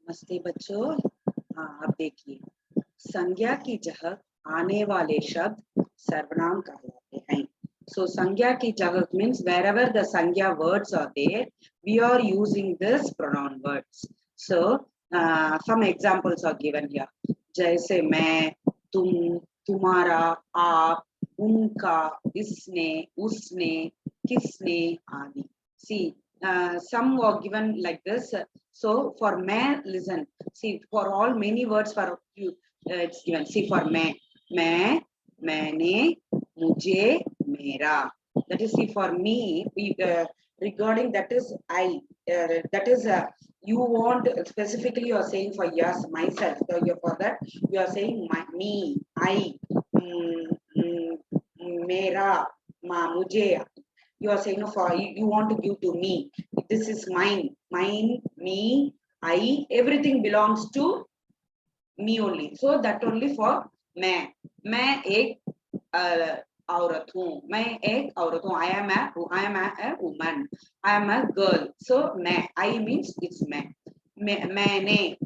नमस्ते बच्चों। हाँ, अब देखिए संज्ञा की जगह आने वाले शब्द सर्वनाम कहलाते हैं। So संज्ञा की जगह means wherever the संज्ञा words are there, we are using this pronoun words. So some examples are given here. जैसे मैं, तुम, तुम्हारा, आप, उनका, इसने, उसने, किसने आदि. See, some were given like this. So for मैं, listen. See, for all many words for you, it's given. See, for मैं, मैंने, मुझे, मेरा. That is, see, for me, we regarding that is I. That is you want specifically you are saying for yes myself. So you for that you are saying my, me, I, मेरा, मुझे. You are saying for you want to give to me. This is mine, me, I. Everything belongs to me only. So that only for मैं एक औरत हूँ. मैं एक औरत हूँ. I am a woman. I am a girl. So मैं, I means it's मैंने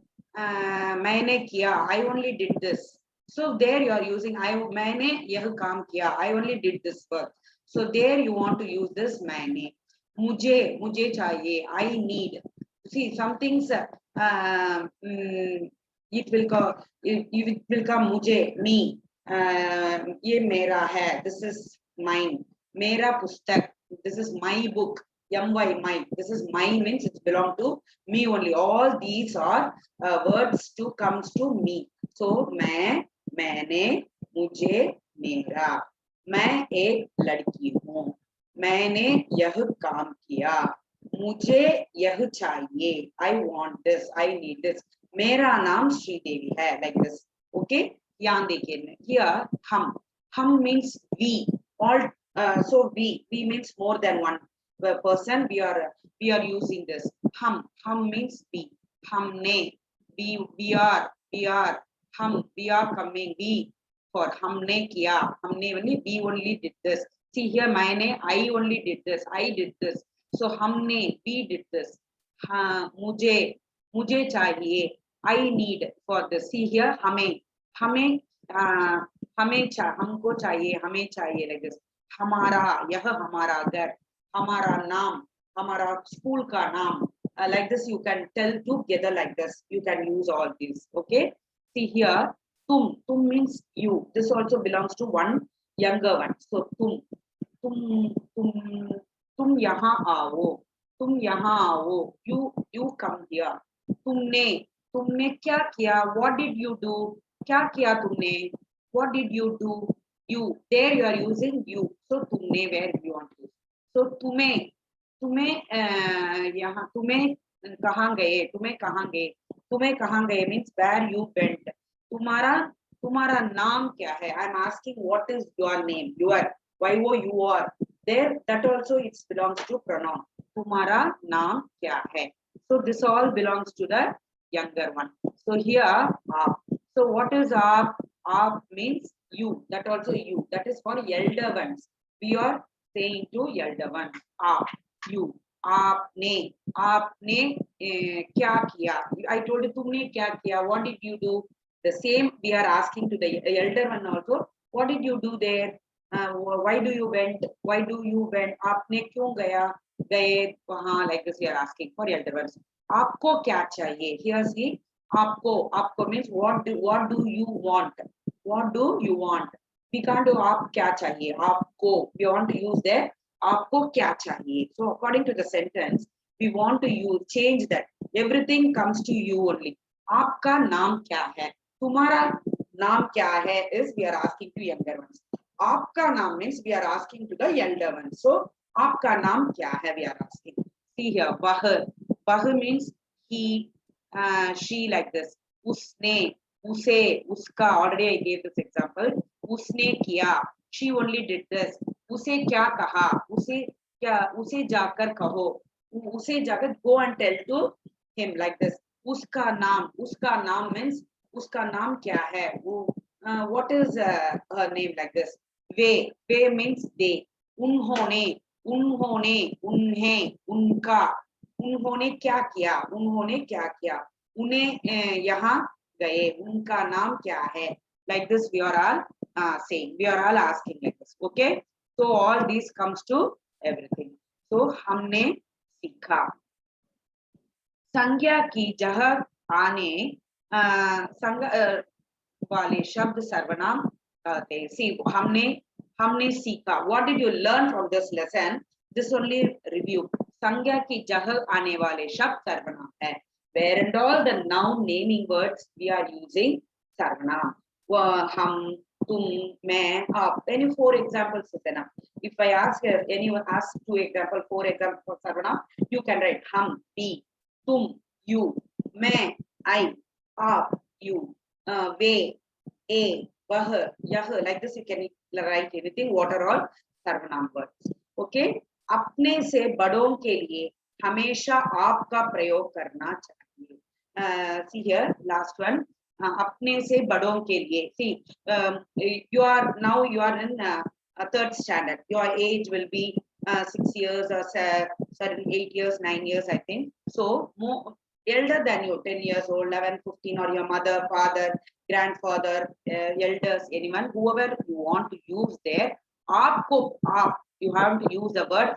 किया. I only did this. So there you are using मैंने यह काम किया. I only did this work. So there you want to use this मैंने. मुझे चाहिए. I need. See, some things it will come मुझे, me. ये मेरा है. This is mine. मेरा पुस्तक. This is my book. my. This is my means it belong to me only. All these are words to comes to me. So मैंने, मुझे, मेरा. मैं एक लड़की हूँ. मैंने यह काम किया. मुझे यह चाहिए. I want this. I need this. मेरा नाम श्रीदेवी है. Like this. Okay. ध्यान देखिए. Here हम means we. All so we means more than one person. We are using this. हम means we. हमने. We are. हम. We are coming. We for हमने किया. हमने only did this. See here मैंने, I only did this. I did this. So हमने, we did this. हाँ, मुझे चाहिए. I need for this. See here हमको चाहिए. हमें चाहिए like this. हमारा, यह हमारा घर. हमारा नाम, हमारा स्कूल का नाम. Like this you can tell together like this. You can use all these. Okay. See here tum means you. This also belongs to one younger one. So तुम यहाँ आओ. तुम यहाँ आओ. You come here. तुमने क्या किया? What did you do? क्या किया तुमने? What did you do? You. There you are using you. So तुमने where you want to. So तुम्हें यहाँ तुम्हें कहाँ गए? तुम्हें कहाँ गए means where you went. तुम्हारा नाम क्या है? I am asking what is your name? Your. You are. There that also it belongs to pronoun. तुम्हारा नाम क्या है? So this all belongs to the younger one. So here आप. So what is आप? आप means you. That also you. That is for elder ones. We are saying to elder one. आप. You. आपने क्या किया? I told you तुमने क्या किया? What did you do? The same we are asking to the elder one also. What did you do there? Why do you went? आपने क्यों गए वहाँ? Like this we are asking for elder ones. आपको क्या चाहिए? Here see आपको means what do you want? What do you want? We can't do आप क्या चाहिए? आपको we want to use there. आपको क्या चाहिए? So according to the sentence we want to use change that. Everything comes to you only. आपका नाम क्या है? तुम्हारा नाम क्या है? Is we are asking to younger ones. आपका नाम means we are asking to the elder ones. So आपका नाम क्या है? We are asking. See here वह means he, she like this. उसने, उसे, उसका. Already I gave this example. उसने किया. She only did this. उसे क्या कहा? उसे जाकर कहो. उसे जाकर go and tell to him like this. उसका नाम means उसका नाम क्या है? What is her name like this? Way means they. उन्होंने, उन्हें, उनका. उन्होंने क्या किया? उन्हें यहाँ गए, उनका नाम क्या है? Like this we are all saying, we are all asking like this. Okay, so all these comes to everything. So हमने सीखा संज्ञा की जगह आने वाले शब्द सर्वनाम कहते हैं. See, हमने सीखा. What did you learn from this lesson? This only review. संज्ञा की जगह आने वाले शब्द सर्वनाम है. Where and all the noun naming words we are using सर्वनाम. हम, तुम, मैं, आप. Any 4 examples is enough. If I ask anyone ask 2 example, 4 example for सर्वनाम, you can write हम, we, तुम, you, मैं, I, आप, you, वे, ए, वह, यह. Like this you can write anything. What are all सर्वनाम words? Okay. अपने से बड़ों के लिए हमेशा आपका प्रयोग करना चाहिए. See here, last one. अपने से बड़ों के लिए. See, you are in a 3rd standard. Your age will be 6 years or 8 years, 9 years, I think. So more elder than you, 10 years old, 11, 15, or your mother, father, grandfather, elders, anyone, whoever you want to use there. आपको, आप, you have to use the word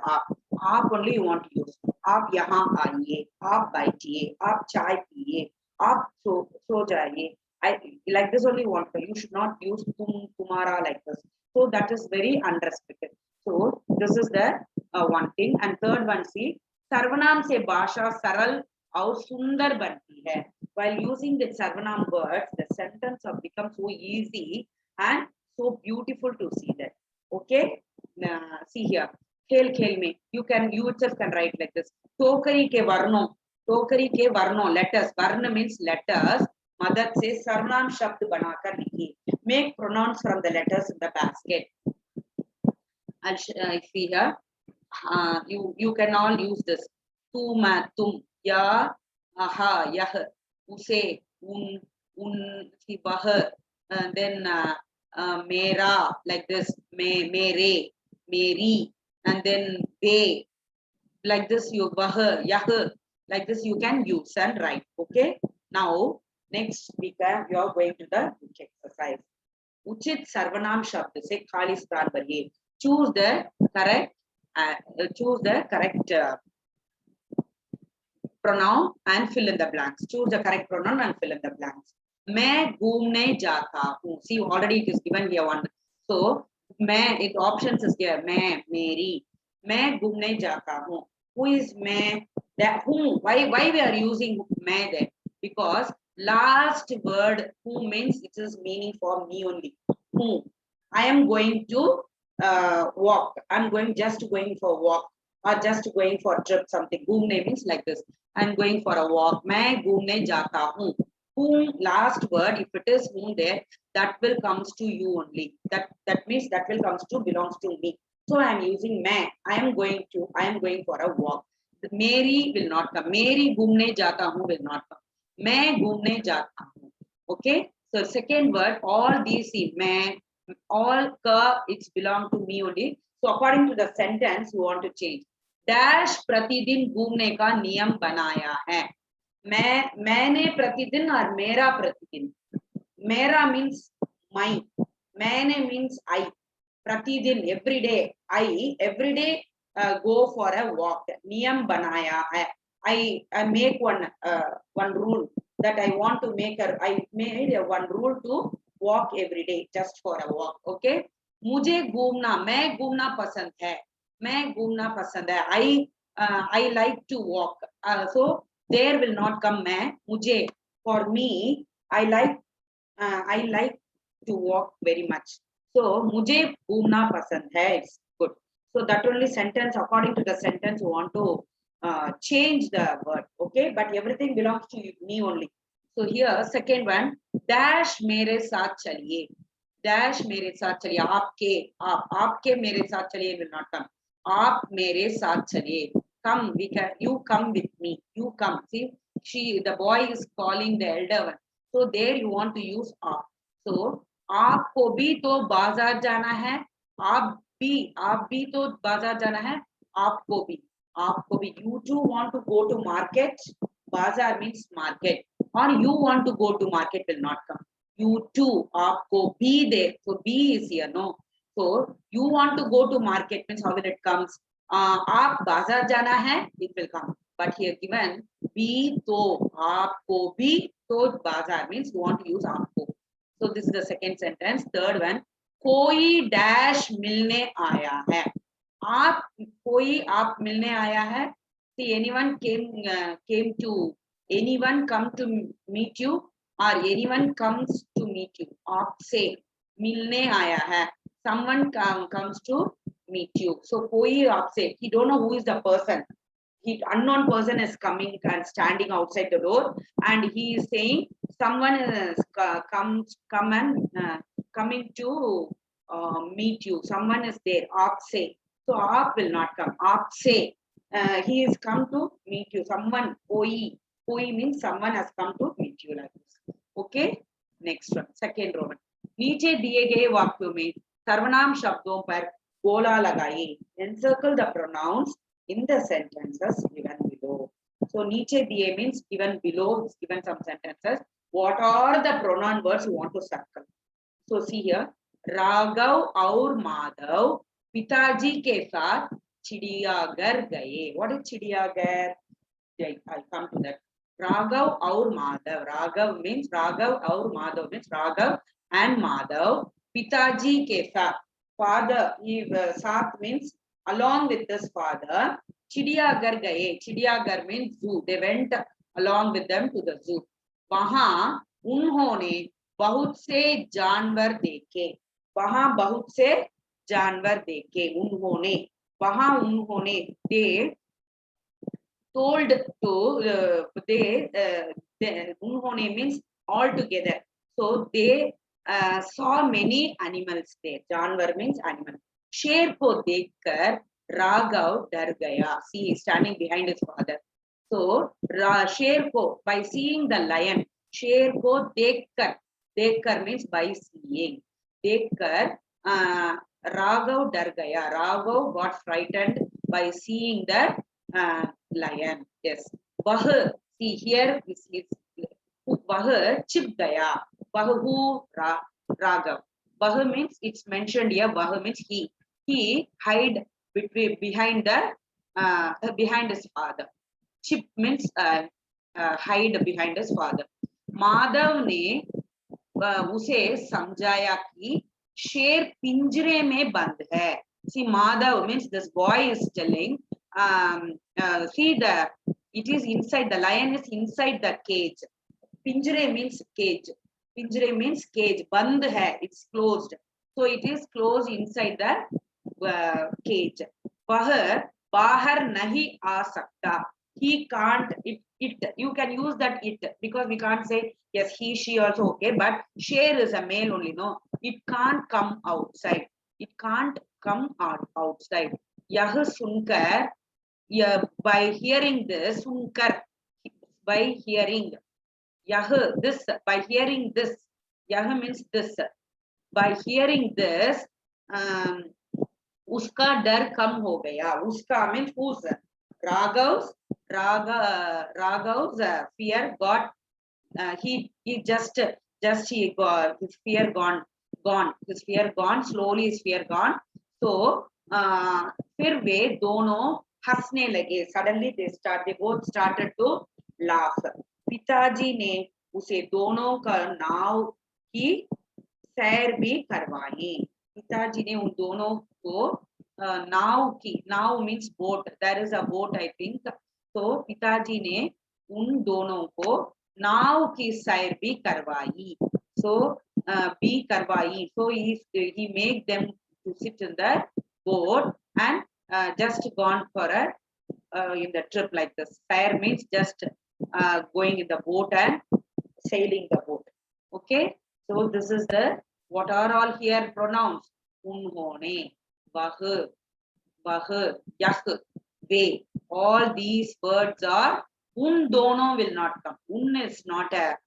आप only you want to use. आप यहाँ आइए, आप बैठिए, आप चाय पिए, आप सो जाइए. I like this only want to. You should not use तुम, तुम्हारा like this. So that is very unrespected. So this is the one thing. And third one, see, सर्वनाम से भाषा सरल और सुंदर बनती है. While using the सर्वनाम words, the sentence have become so easy and so beautiful to see that. Okay, see here. खेल खेल में you itself can write like this. टोकरी के वर्णों letters. वर्ण means letters. मदद से सर्वनाम शब्द बनाकर लिखिए. Make pronouns from the letters in the basket. I'll see here. You can all use this. तू, मैं, तुम, या, हा, यह, उसे, उन, वह, then मेरा, like this, मेरे, मेरी, and then they, like this, you, वह, यह, like this you can use and write. Okay, now next speaker you are going to the exercise. उचित सर्वनाम शब्द से खाली स्थान भरिए. Choose the correct pronoun and fill in the blanks. Choose the correct pronoun and fill in the blanks. मैं घूमने जाता हूँ. See, already it is given here one. So मैं, it options is here. मैं, मेरी. मैं घूमने जाता हूँ. Who is मैं? That whom? Why we are using मैं there? Because last word who means it is meaning for me only. Whom? I am going to walk. I'm just going for a walk or just going for a trip. Something. घूमने means like this. I'm going for a walk. मैं घूमने जाता हूँ. Whom, last word, if it is whom there, that will comes to you only. That means that will comes to belongs to me. So I am using मैं. I am going for a walk. The Mary will not come. Mary घूमने जाता हूँ will not come. मैं घूमने जाता हूँ. Okay. So second word, all these see मैं, all ka, it's belong to me only. So according to the sentence, you want to change. Dash प्रतिदिन घूमने का नियम बनाया है. मैंने प्रतिदिन और मेरा प्रतिदिन. मेरा means my. मैंने means I. प्रतिदिन every day. I every day go for a walk. नियम बनाया है. I make one rule that I want to make I made one rule to walk every day just for a walk. Okay. मुझे घूमना, मैं घूमना पसंद है. मैं घूमना पसंद है. I like to walk. So there will not come मैं. मुझे, for me, I like to walk very much. So मुझे घूमना पसंद है. It's good. So that only sentence, according to the sentence, you want to change the word. Okay, but everything belongs to me only. So here second one, dash मेरे साथ चलिए. Dash मेरे साथ चलिए. आपके मेरे साथ चलिए will not come. आप मेरे साथ चलिए. Come, you come with me. You come. See, the boy is calling the elder one. So there you want to use आप. So आपको भी तो बाजार जाना है. आप भी तो बाजार जाना है. आपको भी. You too want to go to market. Bazaar means market. or you want to go to market will not come. You too, aapko be there. So be is here, no. So you want to go to market means how will it comes? Aap bazaar jana hai, it will come. But here given be to aapko be to bazaar means you want to use aapko. So this is the second sentence. Third one, कोई dash मिलने आया है. आप कोई आप मिलने आया है. See anyone came to anyone come to meet you or anyone comes to meet you. आपसे मिलने आया है. Someone comes to meet you. So कोई आपसे, he don't know who is the person. He unknown person is coming and standing outside the door, and he is saying someone is come and coming to meet you. Someone is there. आपसे. So आप will not come. आपसे. He is come to meet you. Someone, koi means someone has come to meet you like this. Okay. Next one. Second Roman. नीचे दिए गए वाक्यों में सर्वनाम शब्दों पर गोला लगाइए. Encircle the pronouns in the sentences given below. So नीचे दिए means given below. Is given some sentences. What are the pronoun words you want to circle? So see here. Raghav और माधव पिताजी के साथ चिड़ियाघर गए. What is चिड़ियाघर? I'll come to that. Raghav और माधव. Raghav means Raghav और Madhav means Raghav and Madhav. पिताजी के साथ. Father, साथ means along with this father. चिड़ियाघर गए. चिड़ियाघर means zoo. They went along with them to the zoo. वहां उन्होंने बहुत से जानवर देखे. वहां बहुत से जानवर देखे. उन्होंने वहां उन्होंने they told to they उन्होंने means all together. So they saw many animals there. जानवर means animal. शेर को देखकर राघव डर गया. See, he is standing behind his father. So शेर को, by seeing the lion, शेर को देखकर means by seeing. देखकर राघव डर गया. Raghav got frightened by seeing the lion. Yes. वह, see here is वह छिप गया. वह who? Raghav. वह means it's mentioned here. वह means he. He hide behind his father. Chip means hide behind his father. Madhav ने उसे समझाया कि शेर पिंजरे में बंद है. See, Madhav means this boy is telling, see it is inside, the lion is inside the cage. Pinjre means cage. Pinjre means cage. Band hai, it's closed. So it is closed inside the cage. Vah bahar nahi aa sakta. He can't, it, you can use that it, because we can't say, yes, he, she also, okay, but sher is a male only, no. It can't come outside. It can't come outside. Yah sunkar, by hearing this, sunkar, by hearing, yah, this, by hearing this, yah means this, by hearing this, uska dar kam ho gaya. Uska means whose? Raghav's fear got, he just he got his fear gone, his fear gone, slowly his fear gone. So फिर वे दोनों हंसने लगे. Suddenly they both started to laugh. पिताजी ने उसे दोनों का नाव की सैर भी करवाई. पिताजी ने उन दोनों को नाव की, नाव means boat, there is a boat I think. तो पिताजी ने उन दोनों को नाव की सैर भी करवाई. So भी करवाई. So he make them to sit in the boat and just gone for a in the trip like this. Sैर means just going in the boat and sailing the boat. Okay. So this is the, what are all here pronouns? उन्होंने, वह, यह, वे. All these words are, उन दोनों will not come. उन is not a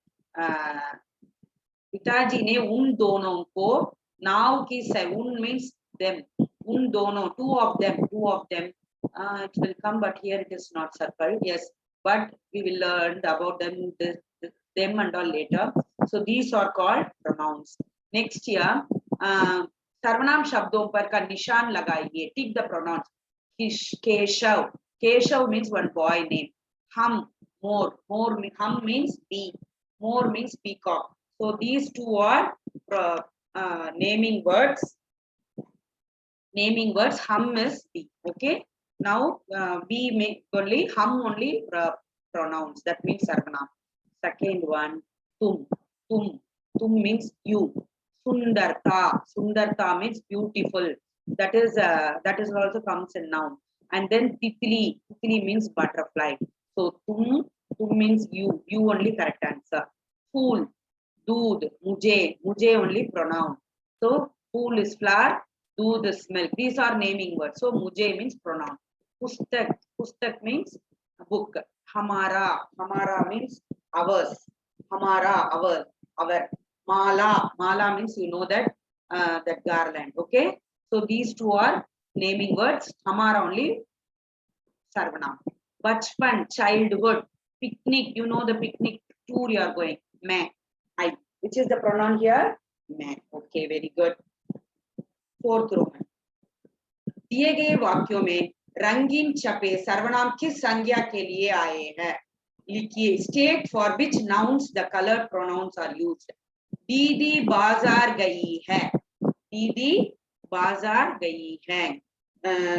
पिताजी ने उन दोनों को नाव की सैर, उन means them, उन दोनों, two of them, it will come, but here it is not circled. Yes, but we will learn about them them and all later. So these are called pronouns. Next here, सर्वनाम शब्दों पर का निशान लगाइए. Tick the pronouns. Keshav. Keshav means one boy name. Hum, more. Hum means bee. More means peacock. So these two are naming words. Naming words. Hum is bee. Okay. Now we make only hum only pronouns. That means sarvanam. Second one, tum. Tum means you. Sundarta means beautiful. That is also comes in noun. And then titli means butterfly. So tum means you only correct answer. Fool, doodh, mujhe only pronoun. So fool is flower, doodh is milk. These are naming words. So mujhe means pronoun. Pustak means book. Hamara means ours. Our. Mala means you know that that garland. Okay. So these two are naming words. Hamara only sarvanam. Bachpan, childhood. Picnic, you know the picnic tour you are going. Main. I. Which is the pronoun here? Main. Okay, very good. Fourth Roman. दिए गए वाक्यों में रंगीन छपे सर्वनाम किस संज्ञा के लिए आए हैं? लिखिए. State for which nouns the colored pronouns are used. दीदी बाजार गई है. दीदी बाजार गई है.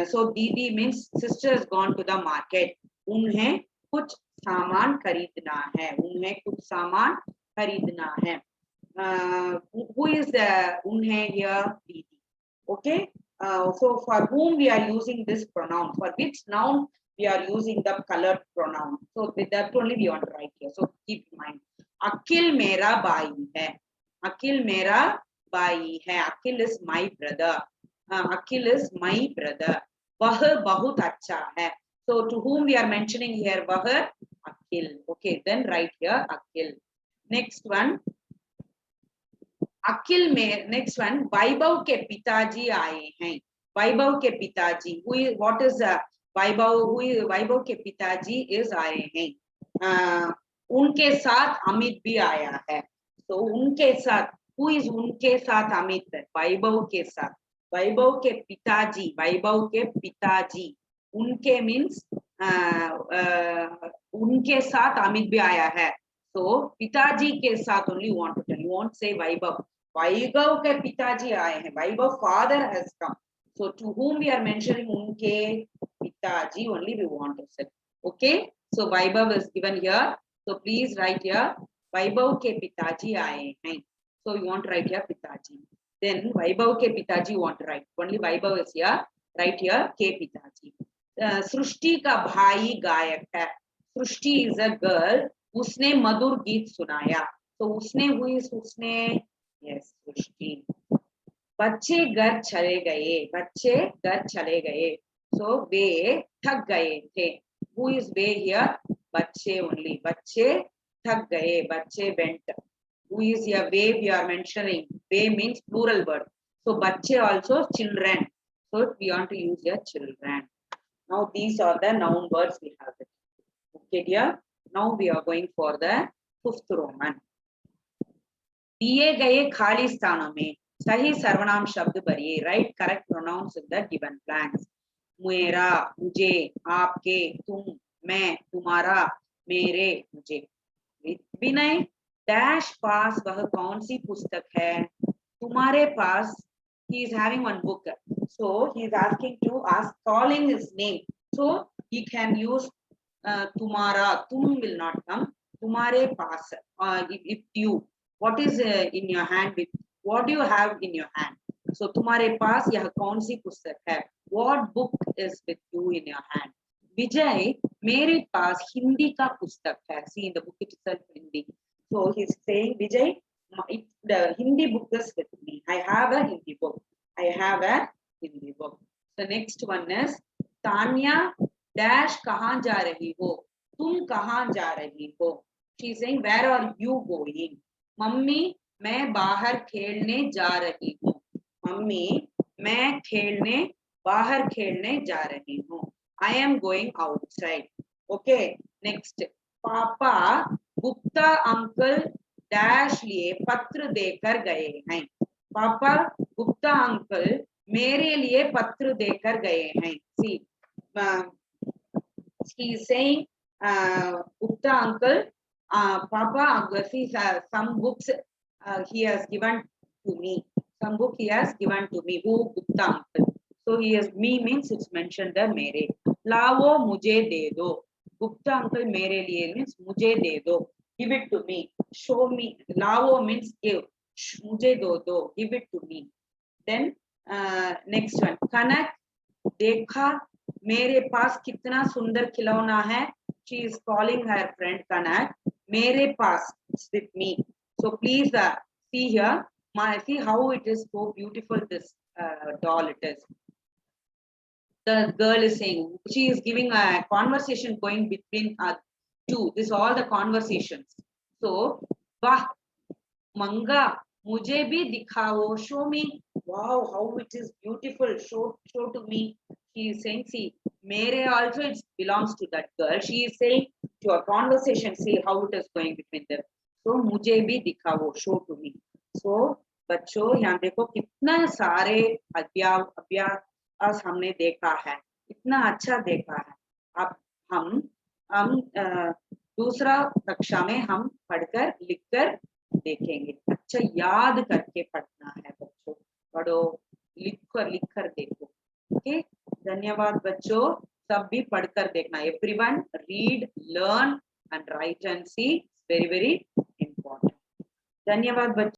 So दीदी means sister has gone to the market. उन्हें कुछ सामान खरीदना है. उन्हें कुछ सामान खरीदना है. Who is the उन्हें here? दीदी. Okay. So for whom we are using this pronoun? For which noun we are using the colored pronoun? So with that only we want to write here. So keep in mind. Akil mera bhai hai. Akil mera bhai hai. Akil is my brother. Akil is my brother. Vah bahut acha hai. So to whom we are mentioning here? Vah Akil. Okay, then write here Akil. Next one. अखिल में next one वैभव के पिताजी आए हैं. वैभव के पिताजी what is वैभव के पिताजी is आए हैं. उनके साथ अमित भी आया है. तो उनके साथ हु इज उनके साथ अमित? वैभव के साथ. वैभव के पिताजी उनके मीन्स उनके साथ अमित भी आया है. So पिताजी के साथ only want to tell. You won't say Vaibhav. Vaibhav के पिताजी आए हैं. Vaibhav father has come. So to whom we are mentioning उनके पिताजी only we want to say. Okay. So Vaibhav is given here. So please write here Vaibhav के पिताजी आए हैं. So you want to write here पिताजी. Then Vaibhav के पिताजी you want to write. Only Vaibhav is here. Write here के पिताजी. सृष्टि का भाई गायक है. सृष्टि is a girl. उसने मधुर गीत सुनाया. तो उसने हुई उसने यस सृष्टि. बच्चे घर चले गए. सो वे थक गए थे. हु इज वे हियर? बच्चे ओनली. बच्चे थक गए. बच्चे वेंट. Who is here? वे वी आर मेंशनिंग. वे मीन्स प्लूरल वर्ड. सो बच्चे also children. So we want to use here children. Now these are the noun words we have. Okay dear. Now we are going for the fifth Roman. दिए गए खाली स्थानों में सही सर्वनाम शब्द भरिए. Write correct pronouns in the given blanks. मेरा, मुझे, आपके, तुम, मैं, तुम्हारा, मेरे, मुझे. विनय डैश पास वह कौन सी पुस्तक है? तुम्हारे पास. He is having one book. So he is asking to ask, calling his name. So he can use तुम्हारा. तुम will not come. तुम्हारे पास. If you, what is in your hand? With what do you have in your hand? So तुम्हारे पास यह कौन सी पुस्तक है? What book is with you in your hand? विजय मेरे पास हिंदी का पुस्तक है. See in the book itself Hindi. So he is saying Vijay, the Hindi book is with me. I have a Hindi book. The next one is Tanya dash कहाँ जा रही हो? तुम कहाँ जा रही हो? She is saying where are you going? Mummy मैं बाहर खेलने जा रही हूँ. मम्मी मैं बाहर खेलने जा रही हूँ. I am going outside. Okay. Next. पापा गुप्ता अंकल डैश लिए पत्र देकर गए हैं। पापा गुप्ता अंकल मेरे लिए पत्र देकर गए हैं। See, he is saying, Gupta uncle, Papa, see, some books he has given to me. Some book he has given to me. Who Gupta uncle? So he has me means it's mentioned there. मेरे लावो मुझे दे दो. Gupta uncle मेरे लिए means मुझे दे दो. Give it to me. Show me. लावो means give. मुझे दो. Give it to me. Then next one. कनक देखा मेरे पास कितना सुंदर खिलौना है. She is calling her friend Kanak. मेरे पास with me. So please see here. See how it is so beautiful. This doll it is. The girl is saying she is giving a conversation going between two. This all the conversations. So वाह मंगा मुझे भी दिखाओ. Show me. Wow, how it is beautiful. Show to me. She is saying, see, mere also it belongs to that girl. She is saying to a conversation, see how it is going between them. So मुझे भी दिखाओ. Show to me. So बच्चों यहाँ देखो कितना सारे अभ्यास हमने देखा है. इतना अच्छा देखा है. अब हम दूसरा कक्षा में हम पढ़कर लिखकर देखेंगे. अच्छा याद करके पढ़ना है बच्चों. पढ़ो लिख कर देखो. ओके. धन्यवाद बच्चों. सब भी पढ़कर देखना. Everyone read learn and write and see. Very very important. धन्यवाद बच्चों.